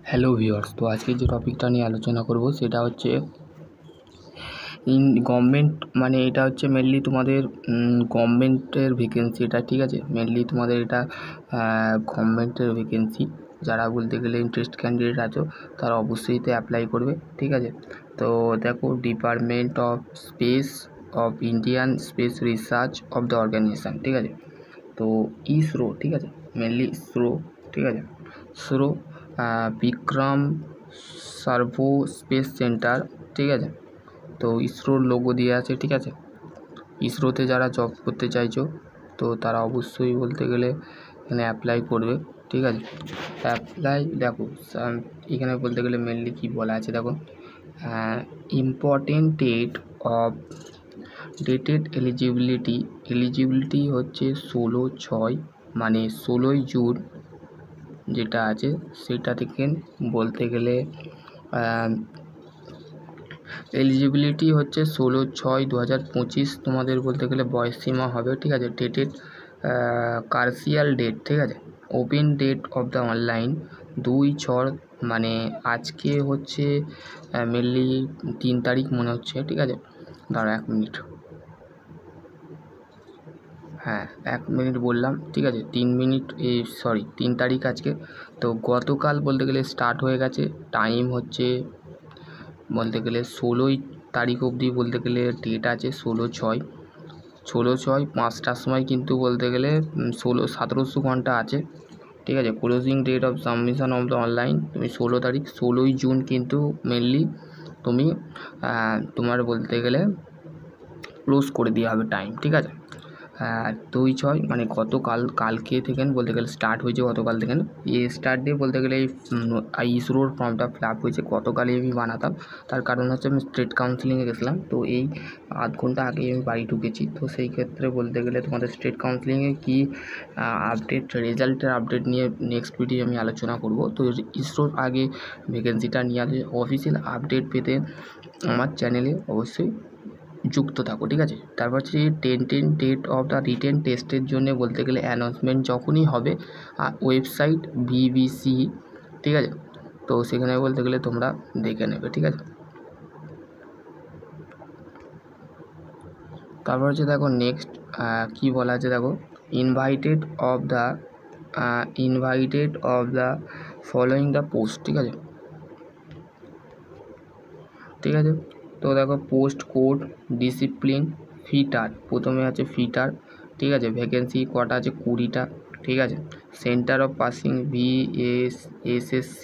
Hello viewers, তো আজকে যে টপিকটা নিয়ে আলোচনা করব সেটা হচ্ছে গভর্নমেন্ট, মানে এটা হচ্ছে মেনলি তোমাদের গভর্নমেন্টের ভ্যাকেন্সি। এটা ঠিক আছে, মেনলি তোমাদের এটা গভর্নমেন্টের ভ্যাকেন্সি। যারা বলতে গেলে ইন্টারেস্ট ক্যান্ডিডেট আছো তারা অবশ্যই এতে অ্যাপ্লাই করবে, ঠিক আছে। তো দেখো, department of speech of Indian space research of the organisation, ঠিক আছে। তো ইসরো, ঠিক আছে, মেনলি ইসরো, ঠিক আছে। ইসরো বিক্রম সার্ভো স্পেস সেন্টার, ঠিক আছে। তো ইসরোর লোগো দেওয়া আছে, ঠিক আছে। ইসরোতে যারা জব করতে চাইছো তো তারা অবশ্যই বলতে গেলে এখানে অ্যাপ্লাই করবে, ঠিক আছে। অ্যাপ্লাই দেখো, এখানে বলতে গেলে মেনলি কী বলা আছে দেখো, important date of dated eligibility হচ্ছে 16/6, মানে 16ই জুন যেটা আছে সেটা থেকে বলতে গেলে এলিজিবিলিটি হচ্ছে 16/6/2025 তোমাদের বলতে গেলে বয়সসীমা হবে, ঠিক আছে। ডেটেড কার্সিয়াল ডেট, ঠিক আছে। Open date of the online 2/6, মানে আজকে হচ্ছে মেনলি 3 তারিখ মনে হচ্ছে, ঠিক আছে। দাঁড়া 1 মিনিট, হ্যাঁ 1 মিনিট বললাম, ঠিক আছে। 3 তারিখ আজকে। তো গতকাল বলতে গেলে স্টার্ট হয়ে গেছে। টাইম হচ্ছে বলতে গেলে 16 তারিখ অবধি বলতে গেলে ডেট আছে। 16/6 5টার সময় কিন্তু বলতে গেলে 1700 ঘন্টা আছে, ঠিক আছে। Closing date of submission of the online তুমি 16 তারিখ, 16ই জুন কিন্তু মেনলি তুমি তোমার বলতে গেলে ক্লোজ করে দেওয়া হবে টাইম, ঠিক আছে। 2/6 মানে কালকে থেকে বলতে গেলে স্টার্ট হয়েছে, গতকাল থেকে। এই স্টার্ট ডে বলতে গেলে এই ইসরোর ফর্মটা ফিল আপ হয়েছে গতকালই আমি বানাতাম। তার কারণ হচ্ছে আমি স্টেট কাউন্সিলিংয়ে গেছিলাম, তো এই আধ ঘন্টা আগেই আমি বাড়ি ঢুকেছি। তো সেই ক্ষেত্রে বলতে গেলে তোমাদের স্টেট কাউন্সিলিংয়ে কি আপডেট, রেজাল্টের আপডেট নিয়ে নেক্সট ভিডিও আমি আলোচনা করব। তো ইসরোর আগে ভ্যাকেন্সিটা নিয়ে অফিসিয়াল আপডেট পেতে আমার চ্যানেলে অবশ্যই যুক্ত থাকো, ঠিক আছে। তারপর হচ্ছে 10 ডেট অফ দ্য রিটেন টেস্টের জন্য বলতে গেলে অ্যানাউন্সমেন্ট যখনই হবে ওয়েবসাইট BBC, ঠিক আছে। তো সেখানে বলতে গেলে তোমরা দেখে নেবে, ঠিক আছে। তারপর হচ্ছে দেখো নেক্সট কী বলা আছে দেখো, invited of the following the post, ঠিক আছে, ঠিক আছে। তো দেখো পোস্ট কোড ডিসিপ্লিন ফিটার, প্রথমে আছে ফিটার, ঠিক আছে। ভ্যাকেন্সি কটা আছে? 20টা, ঠিক আছে। সেন্টার অফ পাসিং VSSC,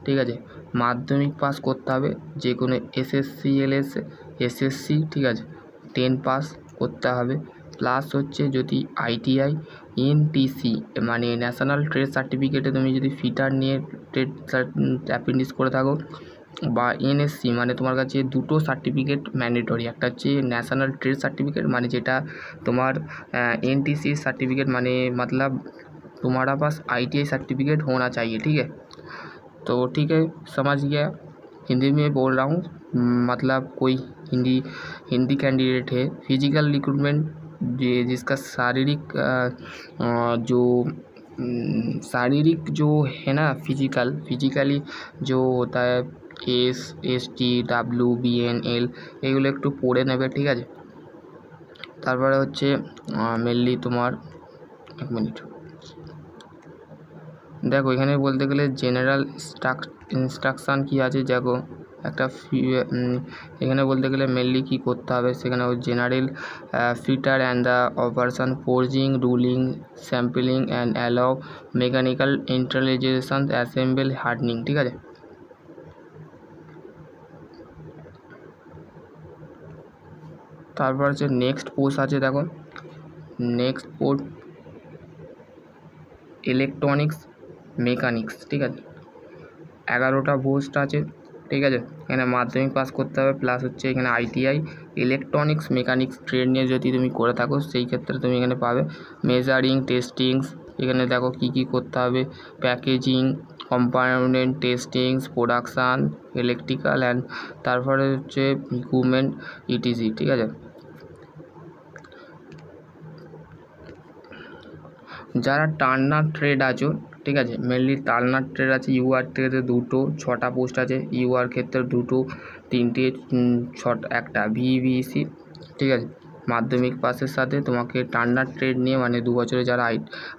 ঠিক আছে। মাধ্যমিক পাস করতে হবে, যে কোনো SSC, ঠিক আছে। 10 পাস করতে হবে, প্লাস হচ্ছে যদি ITI NTC মানে ন্যাশনাল ট্রেড সার্টিফিকেটে তুমি যদি ফিটার নিয়ে ট্রেড অ্যাপ্রেন্টিস করে থাকো, বা NSC মানে তোমার কাছে দুটো সার্টিফিকেট ম্যান্ডেটরি, একটা হচ্ছে ন্যাশনাল ট্রেড সাर्टिफिकेट মানে যেটা তোমার NTC सर्टिफिकेट মানে मतलब तुम्हारा पास ITI सर्टिफिकेट होना चाहिए, ठीक है। तो ठीक है, समझ गया। हिंदी में बोल रहा हूँ, मतलब कोई हिंदी कैंडिडेट है, फिजिकल रिक्रूटमेंट जिसका शारीरिक जो है ना, फिजिकली जो होता है ST WBNL এগুলো একটু পড়ে নেবে, ঠিক আছে। তারপরে হচ্ছে মেনলি তোমার 1 মিনিট দেখো, এখানে বলতে গেলে জেনারেল ইনস্ট্রাকশান কী আছে দেখো, একটা এখানে বলতে গেলে মেনলি কী করতে হবে সেখানে general fitter and the operation forging ruling sampling and allow mechanical interlization assemble hardening, ঠিক আছে। তারপর হচ্ছে নেক্সট পোস্ট আছে দেখো, নেক্সট পোস্ট ইলেকট্রনিক্স মেকানিক্স, ঠিক আছে। 11টা পোস্ট আছে, ঠিক আছে। এখানে মাধ্যমিক পাস করতে হবে, প্লাস হচ্ছে এখানে ITI ইলেকট্রনিক্স মেকানিক্স ট্রেড নিয়ে যদি তুমি করে থাকো সেই ক্ষেত্রে তুমি এখানে পাবে। মেজারিং টেস্টিংস, এখানে দেখো কী কী করতে হবে, প্যাকেজিং কম্পাউন্ডেন্ট টেস্টিংস প্রোডাকশান ইলেকট্রিক্যাল অ্যান্ড তারপরে হচ্ছে ইকুইপমেন্ট ETC, ঠিক আছে। যারা টার্নার ট্রেড আছো ঠিক আছে। মেনলি তালনার ট্রেড আছে, ইউআর থেকে 2টো, 6টা পোস্ট আছে, ইউআর ক্ষেত্রে 2টো, 3টে, 6টা, একটা ভিভিসি, ঠিক আছে। মাধ্যমিক পাসের সাথে তোমাকে টার্নার ট্রেড নিয়ে, মানে 2 বছরে যারা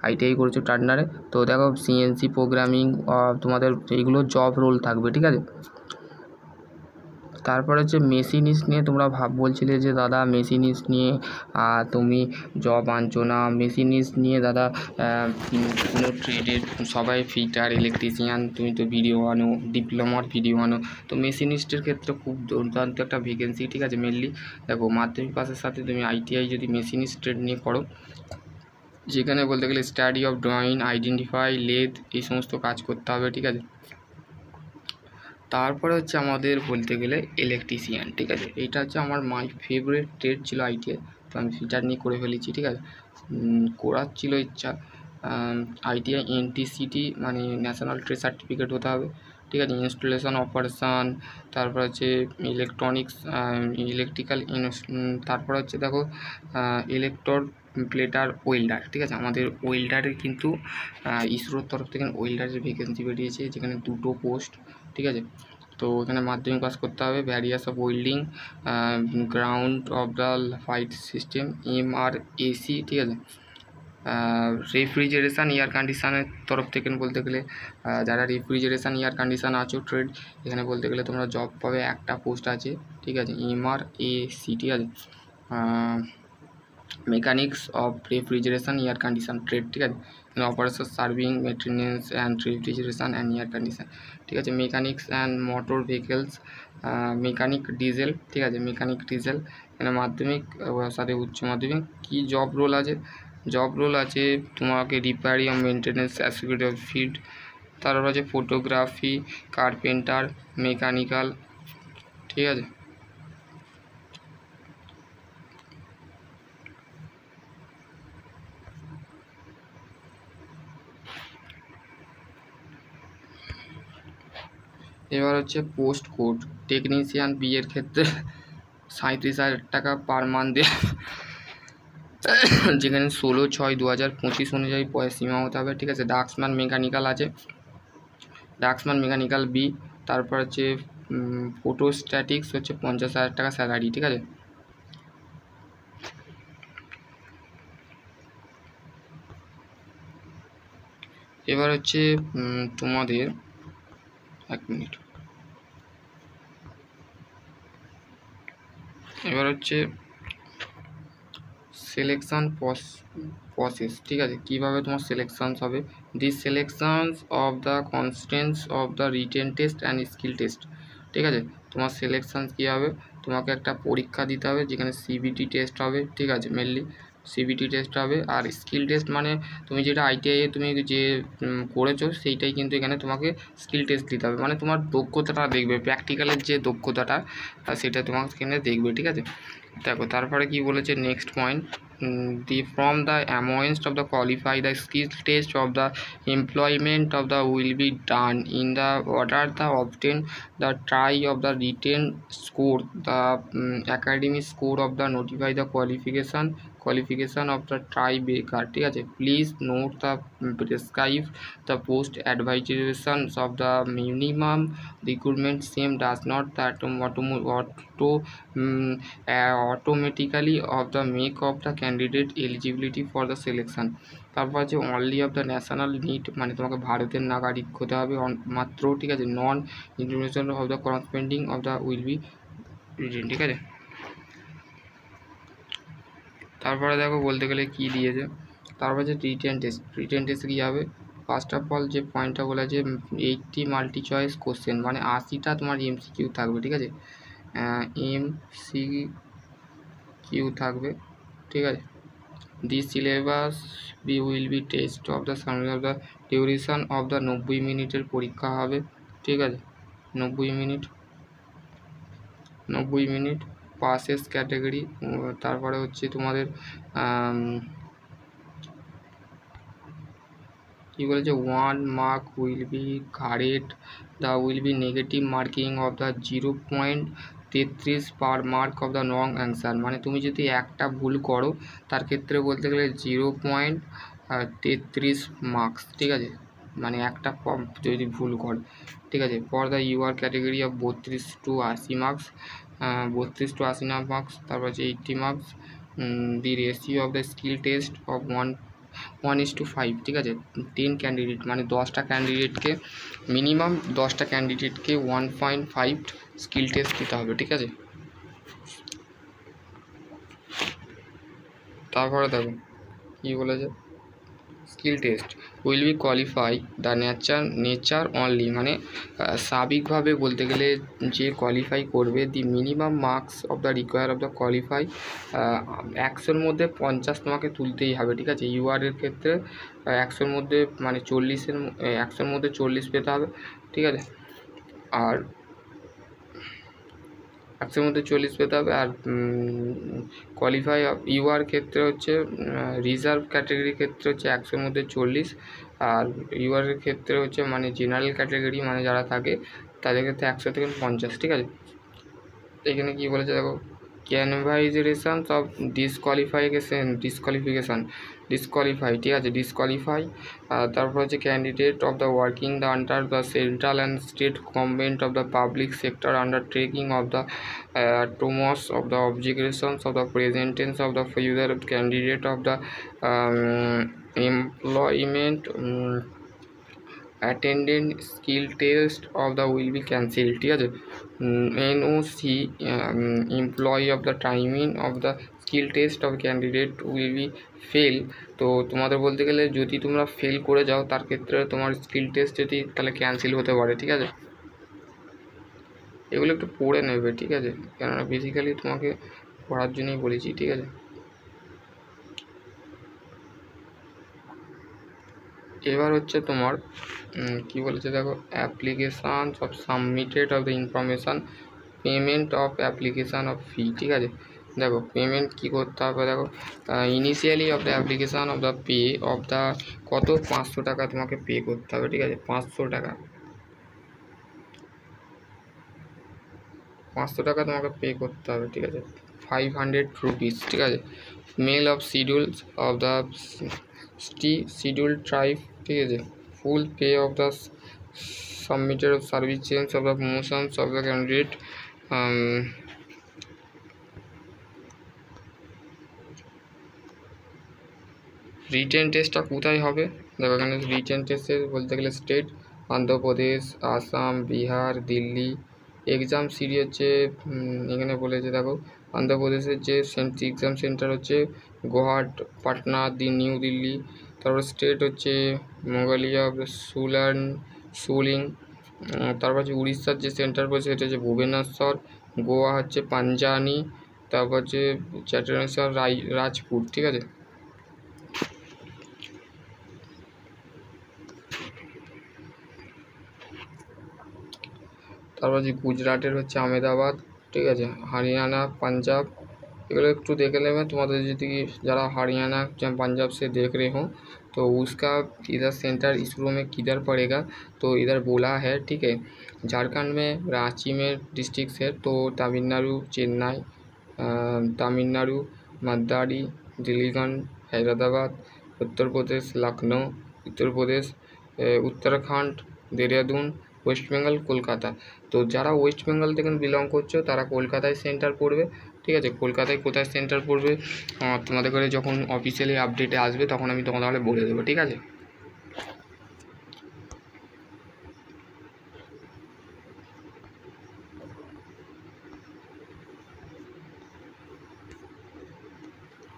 আইটিআই করেছো টার্নারে, তো দেখো সিএনসি প্রোগ্রামিং তোমাদের এইগুলো জব রোল থাকবে, ঠিক আছে। তারপর হচ্ছে মেশিনিস্ট নিয়ে তোমরা বলছিলে যে দাদা মেশিনিস্ট নিয়ে তুমি জব আনছো না, মেশিনিস্ট নিয়ে দাদা কোনো ট্রেডের সবাই ফিটার, ইলেকট্রিশিয়ান, তুমি তো ভিডিও আনো, ডিপ্লোমার ভিডিও আনো, তো মেশিনিস্টের ক্ষেত্রে খুব দুর্দান্ত একটা ভ্যাকেন্সি, ঠিক আছে। মেনলি দেখো মাধ্যমিক পাসের সাথে তুমি আইটিআই যদি মেশিনিস্ট ট্রেড নিয়ে করো, যেখানে বলতে গেলে স্টাডি অফ ড্রয়িং, আইডেন্টিফাই, লেথ, এই সমস্ত কাজ করতে হবে, ঠিক আছে। তারপরে হচ্ছে আমাদের বলতে গেলে ইলেকট্রিশিয়ান, ঠিক আছে। এইটা হচ্ছে আমার মাই ফেভারিট ট্রেড ছিল আইটিআই, তো আমি ফিটার নিয়ে করে ফেলেছি, ঠিক আছে। করার ছিল ইচ্ছা, আইটিআই এনটিসিটি মানে ন্যাশনাল ট্রেড সার্টিফিকেট হতে হবে, ঠিক আছে। ইনস্টলেশন অপারেশান, তারপর হচ্ছে ইলেকট্রনিক্স, ইলেকট্রিক্যাল, তারপর হচ্ছে দেখো ইলেকট্রো প্লেটার ওয়েল্ডার, ঠিক আছে। আমাদের ওয়েল্ডারের কিন্তু ইসরোর তরফ থেকে ওয়েল্ডারের ভ্যাকেন্সি বেরিয়েছে, যেখানে 2টো পোস্ট, ঠিক আছে। তো এখানে মাধ্যমিক পাস করতে হবে। Various of welding, ground of the fight system, MRAC, ঠিক আছে। রেফ্রিজারেশান এয়ার কন্ডিশনের তরফ থেকে বলতে গেলে যারা রেফ্রিজারেশান এয়ার কন্ডিশন আছো ট্রেড, এখানে বলতে গেলে তোমরা জব পাবে, একটা পোস্ট আছে, ঠিক আছে, এমআরএসি, ঠিক আছে। Mechanics of refrigeration air condition trade, ঠিক আছে। Operation serving maintenance and refrigeration and air condition, ঠিক আছে। Mechanics and motor vehicles, mechanic diesel, ঠিক আছে, মেকানিক ডিজেল। এখানে মাধ্যমিক সাথে উচ্চ মাধ্যমিক কী জব রোল আছে, জব রোল আছে তোমাকে repairing of maintenance a security of field, তারপর আছে ফটোগ্রাফি, কার্পেন্টার, মেকানিক্যাল, ঠিক আছে। এবার হচ্ছে পোস্ট কোড, টেকনিশিয়ান বিয়ের ক্ষেত্রে 37,000 টাকা পার মান্থ দেওয়া, যেখানে 16/6/2025 অনুযায়ী বয়স সীমা হতে হবে, ঠিক আছে। ডাক্সম্যান মেকানিক্যাল আছে, ডাক্সম্যান মেকানিক্যাল বি, তারপর হচ্ছে ফটোস্ট্যাটিক্স হচ্ছে 50,000 টাকা স্যালারি, ঠিক আছে। এবার হচ্ছে তোমাদের 1 মিনিট, এবার হচ্ছে সিলেকশন প্রসেস, ঠিক আছে, কীভাবে তোমার সিলেকশানস হবে। The selections of the constants of the written test and skill test, ঠিক আছে। তোমার সিলেকশানস কী হবে, তোমাকে একটা পরীক্ষা দিতে হবে, যেখানে সিবিটি টেস্ট হবে, ঠিক আছে। মেনলি সিবিটি টেস্ট হবে, আর স্কিল টেস্ট মানে তুমি যেটা আইটিআইয়ে তুমি যে করেছো সেইটাই কিন্তু এখানে তোমাকে স্কিল টেস্ট দিতে হবে, মানে তোমার দক্ষতাটা দেখবে, প্র্যাকটিক্যালের যে দক্ষতাটা সেটা তোমাকে এখানে দেখবে, ঠিক আছে। দেখো তারপরে কি বলেছে next point, from the amongst of the qualify the skill test of the employment of the will be done in the order the obtain the try of the written score, the academic score of the notify the qualification of the try baker, ঠিক আছে। Please note the prescribe the post advisors of the minimum requirement same does not that automatically of the make of the candidate eligibility for the selection। তারপর আছে only of the national need, মানে তোমাকে ভারতের নাগরিক হতে হবে মাত্র, ঠিক আছে। Non international of the corresponding of the will be written, ঠিক আছে। তারপরে দেখো বলতে গেলে কি দিয়েছে, তারপর যে রিটেন টেস্ট কী হবে, ফার্স্ট অফ অল যে পয়েন্টটা বলেছে 80 মাল্টি চয়েস কোশ্চেন, মানে 80টা তোমার এমসিকিউ থাকবে, ঠিক আছে, এমসিকিউ থাকবে, ঠিক আছে। The syllabus will be test of the summary of the duration of the 90 মিনিটের পরীক্ষা হবে, ঠিক আছে। 90 মিনিট পাসেস ক্যাটাগরি, তারপরে হচ্ছে তোমাদের কী বলেছে 1 mark will be correct, the will B negative marking of the 0.33 per mark of the wrong answer, মানে তুমি যদি একটা ভুল করো তার ক্ষেত্রে বলতে গেলে 0.33 মার্কস, ঠিক আছে। মানে একটা ফর্ম যদি ভুল করে, ঠিক আছে। For the UR category of 32 to 80 marks, 32 to 80 marks, তারপর হচ্ছে 80 marks, the ratio of the skill test of 1:5, ঠিক আছে। 10 ক্যান্ডিডেট মানে 10টা ক্যান্ডিডেটকে, মিনিমাম 10টা ক্যান্ডিডেটকে 1.5 স্কিল টেস্ট দিতে হবে, ঠিক আছে। তারপরে দেখো কী বলেছে, skill test will be qualify the nature only, মানে স্বাভাবিকভাবে বলতে গেলে যে কোয়ালিফাই করবে, the minimum marks of the require of the qualify, 100-র মধ্যে 50 তোমাকে তুলতেই হবে, ঠিক আছে। ইউআরের ক্ষেত্রে 100-র মধ্যে মানে 100-র মধ্যে 40 পেতে হবে, ঠিক আছে। আর 100-র মধ্যে 40 পেতে হবে। আর কোয়ালিফাই ইউআর ক্ষেত্রে হচ্ছে রিজার্ভ ক্যাটাগরির ক্ষেত্রে হচ্ছে 100-র মধ্যে 40, আর ইউআরের ক্ষেত্রে হচ্ছে মানে জেনারেল ক্যাটাগরি মানে যারা থাকে তাদের ক্ষেত্রে 100 থেকে 50, ঠিক আছে। এখানে কী বলেছে দেখো, ক্যানভাইজেশনস অফ ডিসকোয়ালিফাই, ঠিক আছে, ডিসকোয়ালিফাই। তারপর হচ্ছে candidate of the working the under the central and state government of the public sector undertaking of the Tom's of the objections of the প্রেজেন্টেন্স of the future candidate of the employment attendant skill test of the will B cancel, ঠিক আছে। NOC employee of the timing of the skill test of candidate will be fail. তো তোমাদের বলতে গেলে যদি তোমরা fail করে যাও তার ক্ষেত্রে তোমার স্কিল টেস্ট যদি তাহলে ক্যান্সেল হতে পারে, ঠিক আছে। এগুলো একটু পড়ে নেবে, ঠিক আছে, কেননা বেসিক্যালি তোমাকে পড়ার জন্যই বলেছি, ঠিক আছে। এবার হচ্ছে তোমার কি বলেছে দেখো, application of submitted of the information, payment of application of fee, ঠিক আছে। দেখো পেমেন্ট কী করতে হবে, দেখো initially of the application of the pay of the কত 500 টাকা তোমাকে পে করতে হবে, ঠিক আছে। 500 টাকা তোমাকে পে করতে হবে, ঠিক আছে। 500 রুপিস, ঠিক আছে। Male of schedules of the schedule tribe, ঠিক আছে। Full pay of the submitted of service change of the promotions of the candidate. Written টেস্টটা কোথায় হবে দেখো, এখানে রিটেন টেস্টের বলতে গেলে state Andhra Pradesh, Assam, Bihar, Delhi. Exam city হচ্ছে এখানে বলেছে দেখো, অন্ধ্রপ্রদেশের যে এক্সাম সেন্টার হচ্ছে গুয়াহাট, পাটনা, নিউ দিল্লি। তারপর স্টেট হচ্ছে মেঘালয়, সুলিং। তারপর হচ্ছে উড়িষ্যার যে সেন্টার পড়েছে সেটা হচ্ছে ভুবনেশ্বর, গোয়া হচ্ছে পাঞ্জানি, তারপর হচ্ছে চট্টগ্রাম রাজপুর, ঠিক আছে। তারপর যে গুজরাটের হচ্ছে আহমেদাবাদ, ঠিক আছে। হরিয়ানা, পাঞ্জাব, এগুলো একটু দেখে নেবে তোমাদের যদি যারা हरियाणा पंजाब से देख रहे हो तो उसका इधर सेंटर इस रूम में किधर पड़ेगा, तो इधर बोला है, ठीक है। झारखंड में रांची में डिस्ट्रिक्ट है, तो तमिलनाडु चेन्नई, तमिलनाडु मद्रास, दिल्लीगंज, हैदराबाद, उत्तर प्रदेश लखनऊ, उत्तर प्रदेश उत्तराखंड, देहरादून, ওয়েস্ট বেঙ্গল কলকাতা। তো যারা ওয়েস্ট বেঙ্গল থেকে বিলং করছো তারা কলকাতায় সেন্টার পড়বে, ঠিক আছে। কলকাতায় কোথায় সেন্টার পড়বে তোমাদের করে যখন অফিসিয়ালি আপডেটে আসবে তখন আমি তোমাদের বলে দেবো, ঠিক আছে।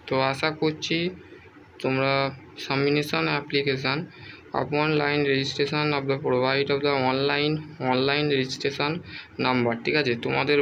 তো আশা করছি তোমরা submission application upon line registration of the provide of the online registration number, ঠিক আছে। তোমাদের